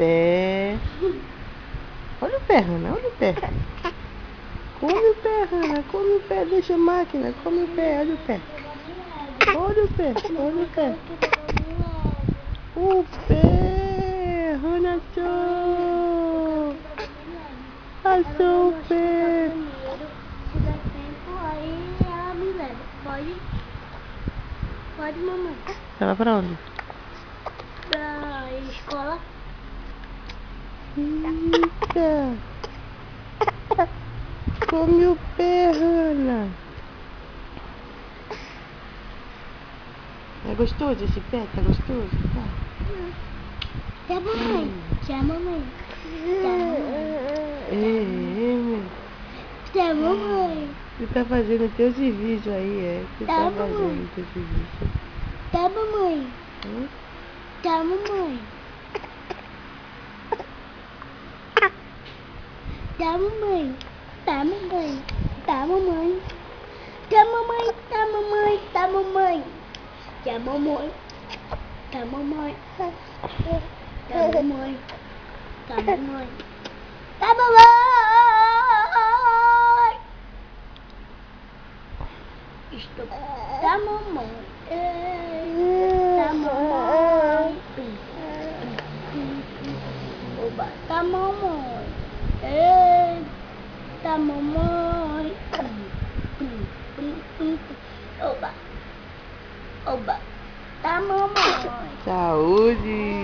pé. Olha o pé, Hannah, olha o pé. Come o pé, Hannah, come o pé, deixa a máquina, come o pé, olha o pé. Olha o pé, olha o pé. O pé, Hannah achou. Achou o pé. Se der tempo, aí ela me leva. Pode? Pode, mamãe. Ela pra onde? Pra escola. Eita. Come o pé, Hannah. É gostoso esse pé? Tá gostoso? Tá. Tchau, mamãe. Tchau, mamãe. Tchau, mamãe. Meu. Tchau, mamãe. Você tá fazendo teu serviço aí, é? Você Tá, tá mamãe. fazendo teu serviço. Tchau, mamãe. Hum? Tchau, mamãe. Tchau, mamãe. Tá, mamãe. Tá, mamãe. Tá, mamãe. Tá, mamãe. Tá, mamãe. Tá, mamãe. Tá, mamãe. Tá, mamãe. Tá, mamãe. Tá, mamãe. Estou. Tá, mamãe. Tá, mamãe. Oba, tá, mamãe. Tá, mamãe. Oba. Oba. Tá, mamãe. Saúde!